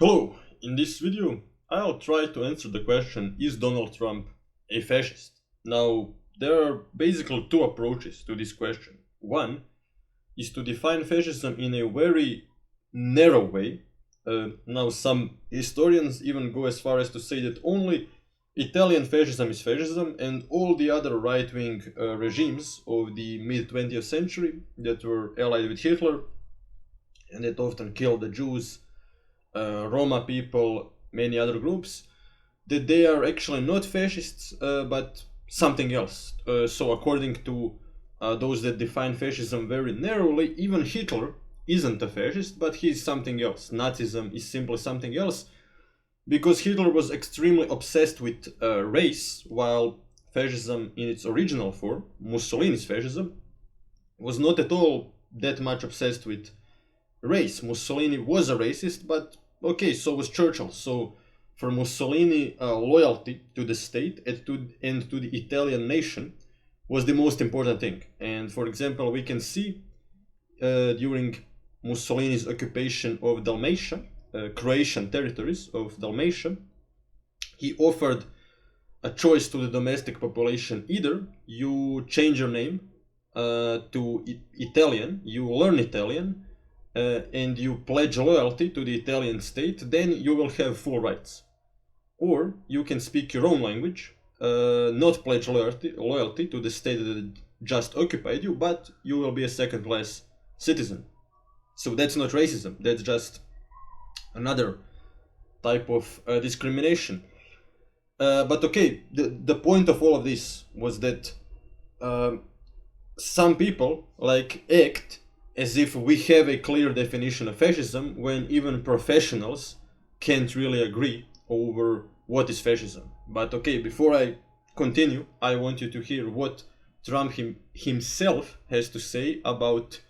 Hello, in this video I'll try to answer the question, is Donald Trump a fascist? Now, there are basically two approaches to this question. One is to define fascism in a very narrow way. Now, some historians even go as far as to say that only Italian fascism is fascism, and all the other right-wing regimes of the mid-20th century that were allied with Hitler and that often killed the Jews, Roma people, many other groups, that they are actually not fascists, but something else. So according to those that define fascism very narrowly, even Hitler isn't a fascist, but he's something else. Nazism is simply something else, because Hitler was extremely obsessed with race, while fascism in its original form, Mussolini's fascism, was not at all that much obsessed with race. Mussolini was a racist, but okay, so was Churchill. So for Mussolini, loyalty to the state and to the Italian nation was the most important thing. And for example, we can see during Mussolini's occupation of Dalmatia, Croatian territories of Dalmatia, he offered a choice to the domestic population: either you change your name to Italian, you learn Italian, and you pledge loyalty to the Italian state, then you will have full rights. Or you can speak your own language, not pledge loyalty to the state that just occupied you, but you will be a second-class citizen. So that's not racism, that's just another type of discrimination. But okay, the point of all of this was that some people act as if we have a clear definition of fascism, when even professionals can't really agree over what is fascism. But okay, before I continue, I want you to hear what Trump himself has to say about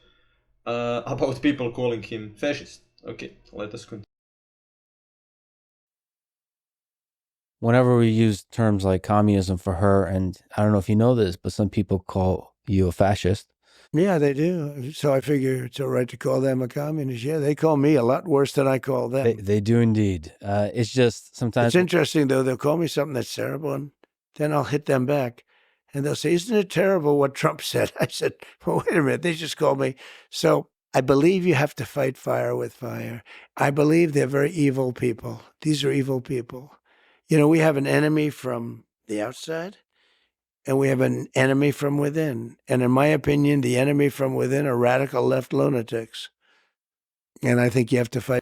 people calling him fascist. Okay, let us continue. Whenever we use terms like communism for her, and I don't know if you know this, but some people call you a fascist. Yeah, they do. So I figure it's all right to call them a communist. Yeah, they call me a lot worse than I call them. They do indeed. It's just sometimes... It's interesting, though. They'll call me something that's terrible, and then I'll hit them back. And they'll say, isn't it terrible what Trump said? I said, well, wait a minute. They just called me. So I believe you have to fight fire with fire. I believe they're very evil people. These are evil people. You know, we have an enemy from the outside, and we have an enemy from within. And in my opinion, the enemy from within are radical left lunatics. And I think you have to fight.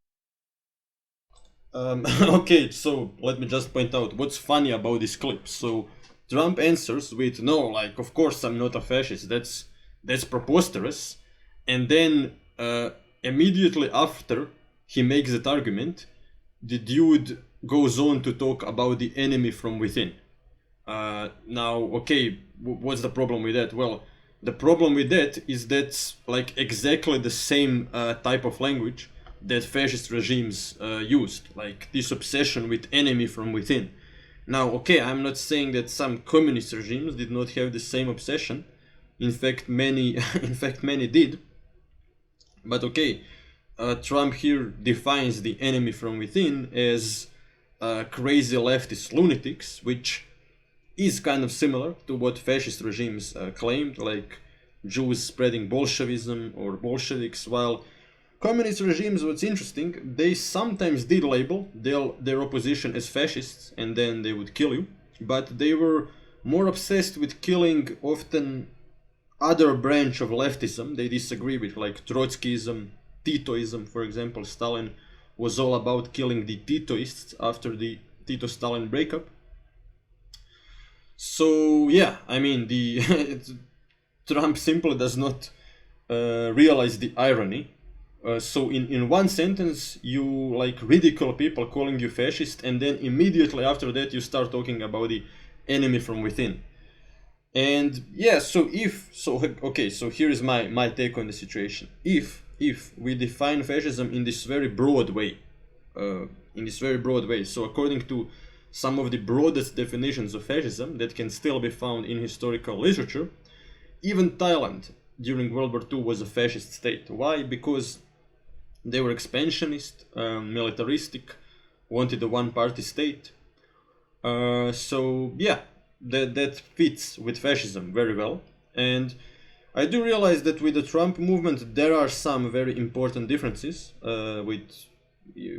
Okay, so let me just point out what's funny about this clip. So Trump answers with, no, of course I'm not a fascist, that's preposterous. And then immediately after he makes that argument, the dude goes on to talk about the enemy from within. Now, okay, what's the problem with that? Well, the problem with that is that's exactly the same type of language that fascist regimes used, this obsession with enemy from within. Now, okay, I'm not saying that some communist regimes did not have the same obsession. In fact, many, many did. But okay, Trump here defines the enemy from within as crazy leftist lunatics, which is kind of similar to what fascist regimes claimed, like Jews spreading Bolshevism or Bolsheviks, while communist regimes, what's interesting, they sometimes did label their opposition as fascists, and then they would kill you, but they were more obsessed with killing often other branch of leftism they disagree with, like Trotskyism, Titoism, for example. Stalin was all about killing the Titoists after the Tito-Stalin breakup. So yeah, I mean, Trump simply does not realize the irony. So in one sentence you ridicule people calling you fascist, and then immediately after that you start talking about the enemy from within. And yeah, so here is my take on the situation. If we define fascism in this very broad way, so according to some of the broadest definitions of fascism that can still be found in historical literature, even Thailand during World War II was a fascist state. Why? Because they were expansionist, militaristic, wanted a one-party state. So yeah, that fits with fascism very well. And I do realize that with the Trump movement there are some very important differences with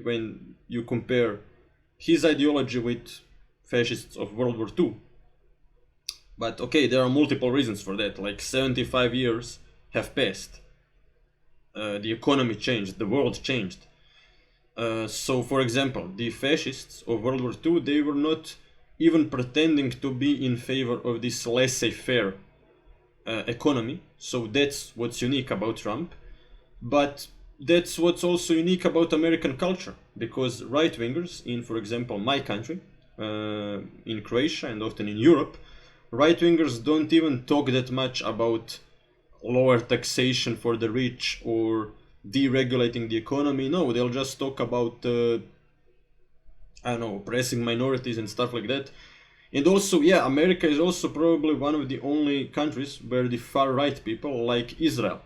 when you compare his ideology with fascists of World War II. But okay, there are multiple reasons for that. Like 75 years have passed. The economy changed, the world changed. So, for example, the fascists of World War II, they were not even pretending to be in favor of this laissez-faire economy. So that's what's unique about Trump. But that's what's also unique about American culture, because right-wingers in, for example, my country, in Croatia and often in Europe, right-wingers don't even talk that much about lower taxation for the rich or deregulating the economy. No, they'll just talk about I don't know, oppressing minorities and stuff like that. And also, yeah, America is also probably one of the only countries where the far right people like Israel.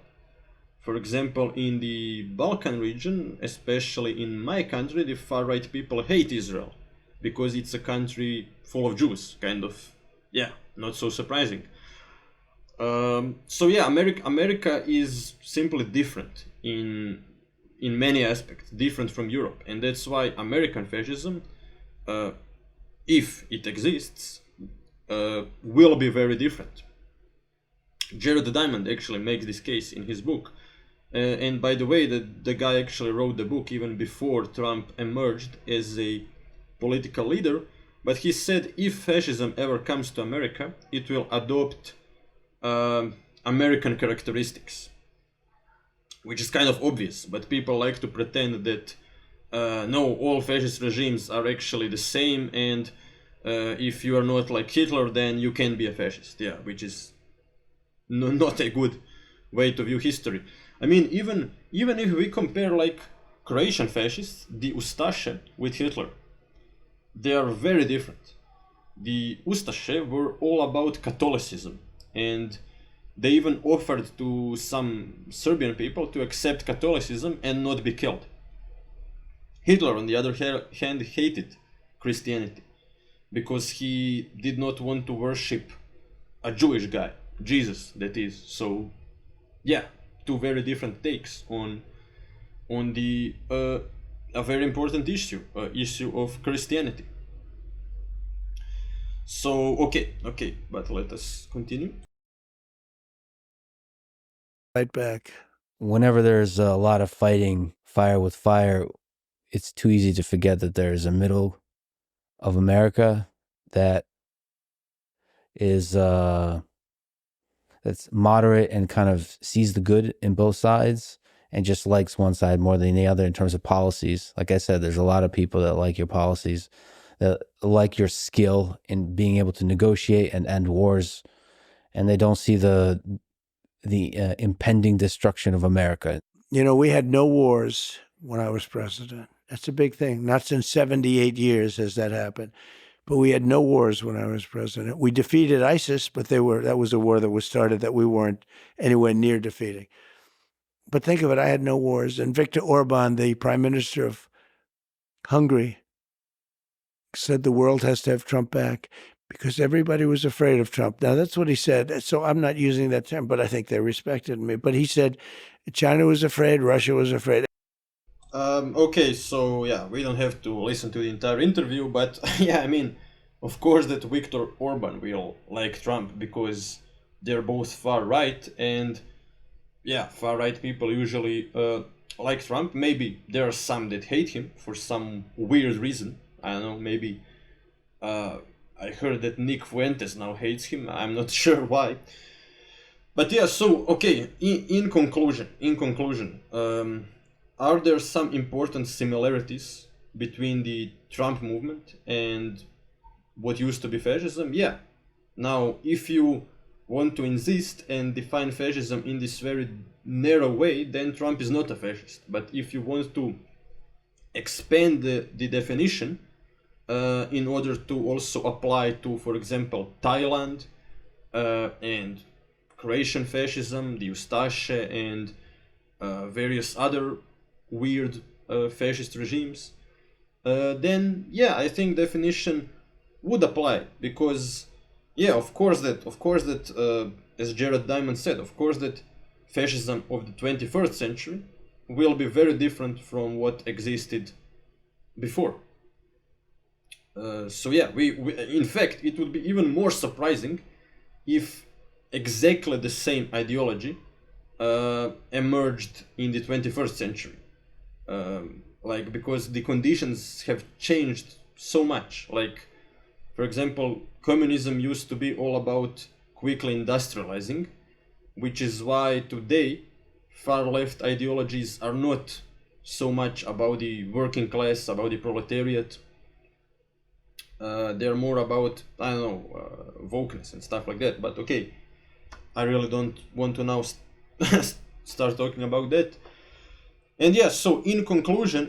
For example, in the Balkan region, especially in my country, the far right people hate Israel because it's a country full of Jews, kind of. Yeah, not so surprising. So yeah, America is simply different in many aspects, different from Europe, and that's why American fascism, if it exists, will be very different. Jared Diamond actually makes this case in his book, and by the way, the guy actually wrote the book even before Trump emerged as a political leader. But he said if fascism ever comes to America, it will adopt American characteristics, which is kind of obvious, but people like to pretend that no, all fascist regimes are actually the same, and if you are not like Hitler, then you can be a fascist. Yeah, which is not a good way to view history. I mean, even if we compare like Croatian fascists, the Ustaše with Hitler, they are very different. The Ustaše were all about Catholicism, and they even offered to some Serbian people to accept Catholicism and not be killed. Hitler, on the other hand, hated Christianity because he did not want to worship a Jewish guy, Jesus, that is. So, yeah, two very different takes on the a very important issue of Christianity. So okay, but let us continue. Right back. Whenever there's a lot of fighting, fire with fire, it's too easy to forget that there's a middle of America that is that's moderate and kind of sees the good in both sides and just likes one side more than the other in terms of policies. Like I said, there's a lot of people that like your policies, that like your skill in being able to negotiate and end wars, and they don't see the impending destruction of America. You know, we had no wars when I was president. That's a big thing. Not since 78 years has that happened. But we had no wars when I was president. We defeated ISIS, but that was a war that was started that we weren't anywhere near defeating. But think of it, I had no wars. And Viktor Orban, the prime minister of Hungary, said the world has to have Trump back because everybody was afraid of Trump. Now, that's what he said. So I'm not using that term, but I think they respected me. But he said China was afraid, Russia was afraid. Okay, so yeah, we don't have to listen to the entire interview, but yeah, I mean, of course that Viktor Orban will like Trump because they're both far right, and yeah, far right people usually like Trump. Maybe there are some that hate him for some weird reason. I don't know, maybe I heard that Nick Fuentes now hates him. I'm not sure why. But yeah, so okay, in conclusion, are there some important similarities between the Trump movement and what used to be fascism? Yeah. Now, if you want to insist and define fascism in this very narrow way, then Trump is not a fascist. But if you want to expand the definition in order to also apply to, for example, Thailand and Croatian fascism, the Ustaše, and various other weird fascist regimes, then yeah, I think definition would apply, because yeah, of course that as Jared Diamond said, of course that fascism of the 21st century will be very different from what existed before. So yeah, we in fact it would be even more surprising if exactly the same ideology emerged in the 21st century. Like, because the conditions have changed so much. Like, for example, communism used to be all about quickly industrializing, which is why today far left ideologies are not so much about the working class, about the proletariat. They're more about, I don't know, wokeness and stuff like that. But okay, I really don't want to now start talking about that. And yeah, so in conclusion,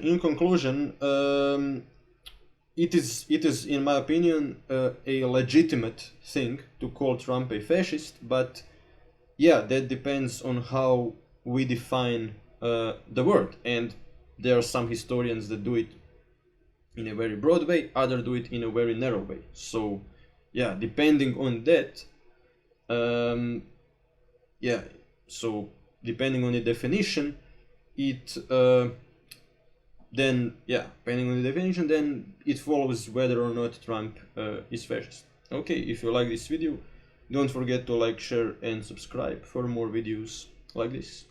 it is in my opinion a legitimate thing to call Trump a fascist, but yeah, that depends on how we define the word. And there are some historians that do it in a very broad way, others do it in a very narrow way. So yeah, depending on that, yeah, so depending on the definition, it then yeah, depending on the definition, then it follows whether or not Trump is fascist. Okay, if you like this video, don't forget to like, share and subscribe for more videos like this.